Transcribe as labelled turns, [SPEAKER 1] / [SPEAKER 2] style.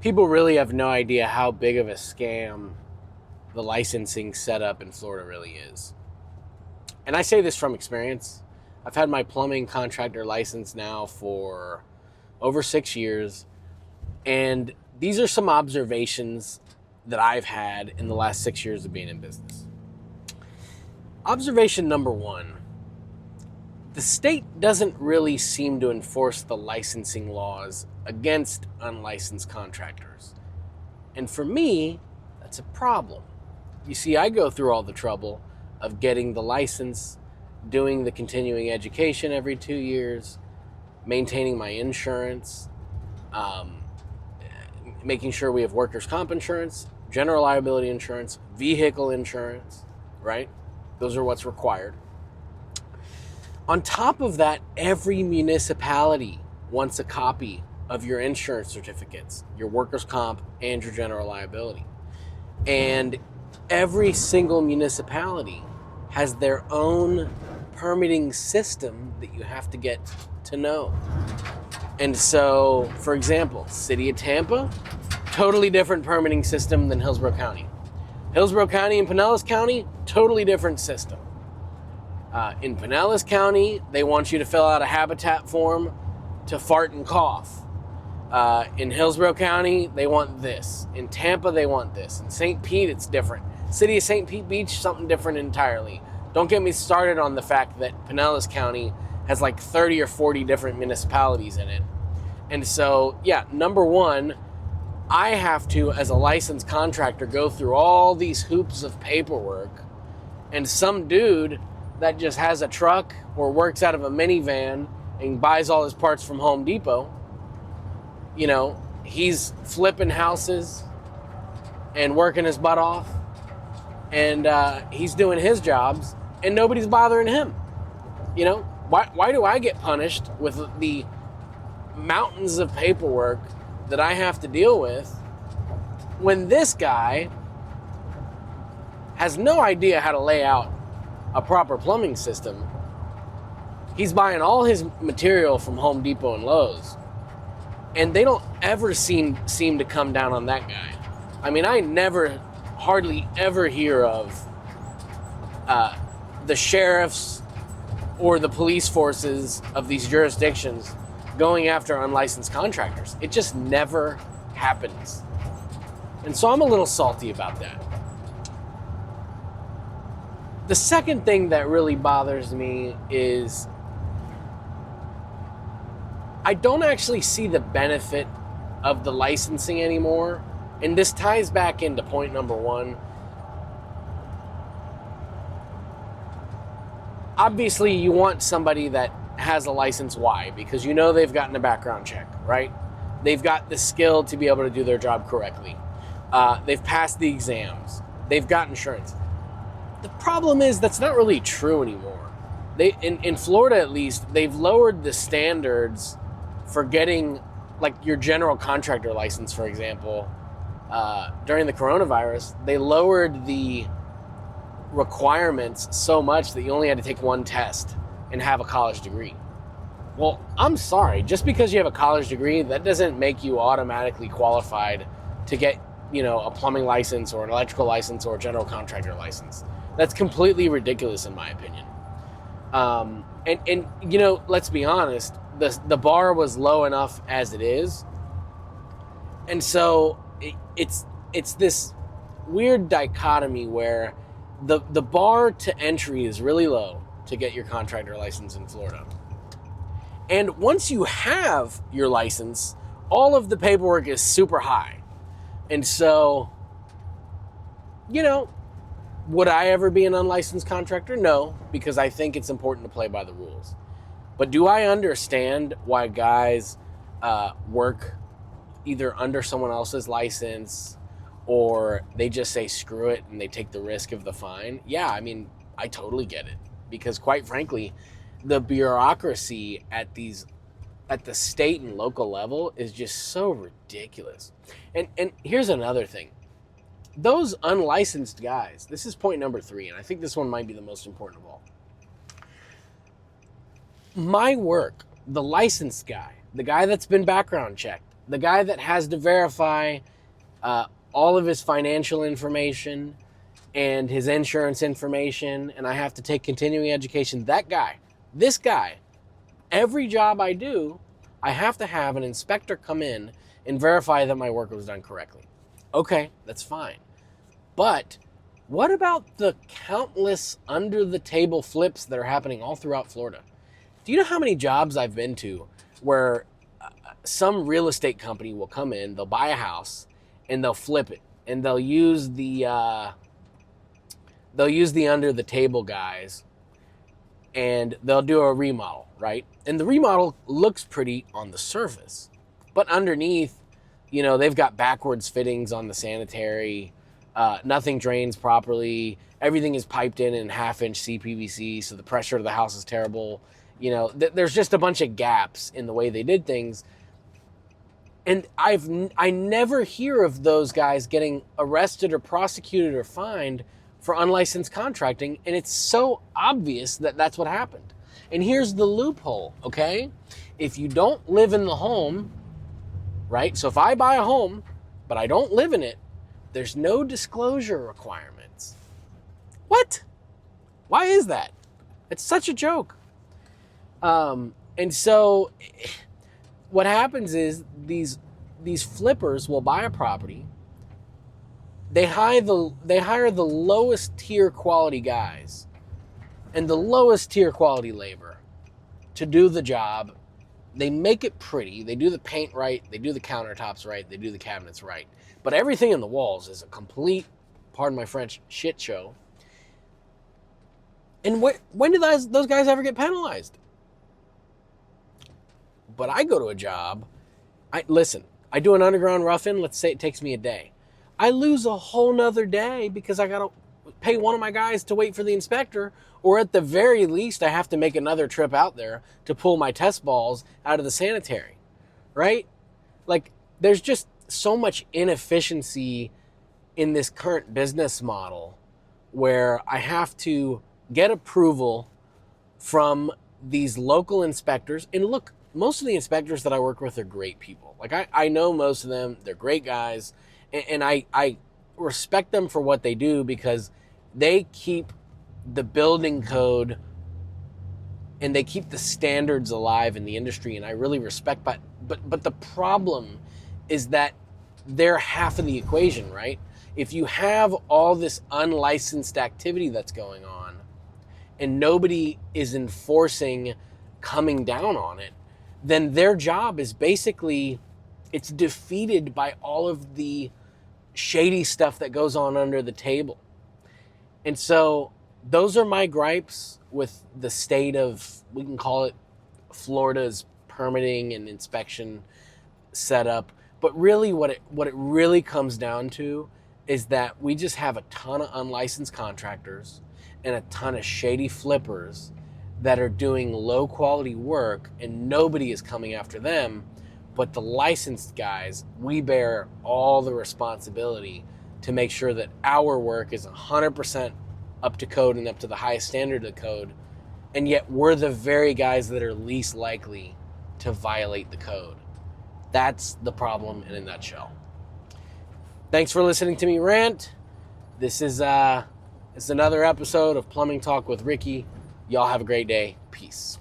[SPEAKER 1] People really have no idea how big of a scam the licensing setup in Florida really is. And I say this from experience. I've had my plumbing contractor license now for over 6 years. And these are some observations that I've had in the last 6 years of being in business. Observation number one, the state doesn't really seem to enforce the licensing laws against unlicensed contractors. And for me, that's a problem. You see, I go through all the trouble of getting the license, doing the continuing education every 2 years, maintaining my insurance, making sure we have workers' comp insurance, general liability insurance, vehicle insurance, right? Those are what's required. On top of that, every municipality wants a copy of your insurance certificates, your workers' comp, and your general liability. And every single municipality has their own permitting system that you have to get to know. And so, for example, City of Tampa, totally different permitting system than Hillsborough County. Hillsborough County and Pinellas County, totally different system. In Pinellas County, they want you to fill out a habitat form to fart and cough. In Hillsborough County, they want this. In Tampa, they want this. In St. Pete, it's different. City of St. Pete Beach, something different entirely. Don't get me started on the fact that Pinellas County has like 30 or 40 different municipalities in it. And so, yeah, number one, I have to, as a licensed contractor, go through all these hoops of paperwork. And some dude that just has a truck or works out of a minivan and buys all his parts from Home Depot, you know, he's flipping houses and working his butt off, and he's doing his jobs, and nobody's bothering him. You know, why do I get punished with the mountains of paperwork that I have to deal with when this guy has no idea how to lay out a proper plumbing system? He's buying all his material from Home Depot and Lowe's, and they don't ever seem to come down on that guy. I mean, I hardly ever hear of the sheriffs or the police forces of these jurisdictions going after unlicensed contractors. It just never happens. And so I'm a little salty about that. The second thing that really bothers me is I don't actually see the benefit of the licensing anymore. And this ties back into point number one. Obviously, you want somebody that has a license. Why? Because you know they've gotten a background check, right? They've got the skill to be able to do their job correctly. They've passed the exams. They've got insurance. The problem is that's not really true anymore. In Florida, at least, they've lowered the standards for getting, like, your general contractor license, for example. During the coronavirus, they lowered the requirements so much that you only had to take one test and have a college degree. Well, I'm sorry, just because you have a college degree, that doesn't make you automatically qualified to get, you know, a plumbing license or an electrical license or a general contractor license. That's completely ridiculous in my opinion. And you know, let's be honest, the bar was low enough as it is. And so it's this weird dichotomy where the bar to entry is really low to get your contractor license in Florida. And once you have your license, all of the paperwork is super high. And so, you know, would I ever be an unlicensed contractor? No, because I think it's important to play by the rules. But do I understand why guys work either under someone else's license or they just say screw it and they take the risk of the fine? Yeah, I mean, I totally get it. Because quite frankly, the bureaucracy at the state and local level is just so ridiculous. And here's another thing. Those unlicensed guys, this is point number 3, and I think this one might be the most important of all. My work, the licensed guy, the guy that's been background checked, The guy that has to verify all of his financial information and his insurance information, and I have to take continuing education, that guy, this guy, every job I do, I have to have an inspector come in and verify that my work was done correctly. Okay, that's fine. But what about the countless under-the-table flips that are happening all throughout Florida? Do you know how many jobs I've been to where some real estate company will come in, they'll buy a house, and they'll flip it, and they'll use the under-the-table guys, and they'll do a remodel, right? And the remodel looks pretty on the surface, but underneath, you know, they've got backwards fittings on the sanitary. Nothing drains properly. Everything is piped in half-inch CPVC, so the pressure of the house is terrible. You know, there's just a bunch of gaps in the way they did things. And I never hear of those guys getting arrested or prosecuted or fined for unlicensed contracting, and it's so obvious that that's what happened. And here's the loophole, okay? If you don't live in the home, right? So if I buy a home, but I don't live in it, there's no disclosure requirements. What? Why is that? It's such a joke. And so what happens is these flippers will buy a property. They hire the lowest tier quality guys and the lowest tier quality labor to do the job. They make it pretty. They do the paint right. They do the countertops right. They do the cabinets right. But everything in the walls is a complete, pardon my French, shit show. And when did those guys ever get penalized? But I go to a job. I do an underground rough-in. Let's say it takes me a day. I lose a whole nother day because I got to pay one of my guys to wait for the inspector, or at the very least, I have to make another trip out there to pull my test balls out of the sanitary, right? Like, there's just so much inefficiency in this current business model where I have to get approval from these local inspectors. And look, most of the inspectors that I work with are great people. Like, I know most of them. They're great guys. And I respect them for what they do because they keep the building code and they keep the standards alive in the industry. And I really respect that. But the problem is that they're half of the equation, right? If you have all this unlicensed activity that's going on and nobody is enforcing coming down on it, then their job is basically, it's defeated by all of the shady stuff that goes on under the table. And so those are my gripes with the state of, we can call it Florida's permitting and inspection setup. But really what it really comes down to is that we just have a ton of unlicensed contractors and a ton of shady flippers that are doing low quality work, and nobody is coming after them. But the licensed guys, we bear all the responsibility to make sure that our work is 100% up to code and up to the highest standard of code. And yet we're the very guys that are least likely to violate the code. That's the problem in a nutshell. Thanks for listening to me rant. This is another episode of Plumbing Talk with Ricky. Y'all have a great day. Peace.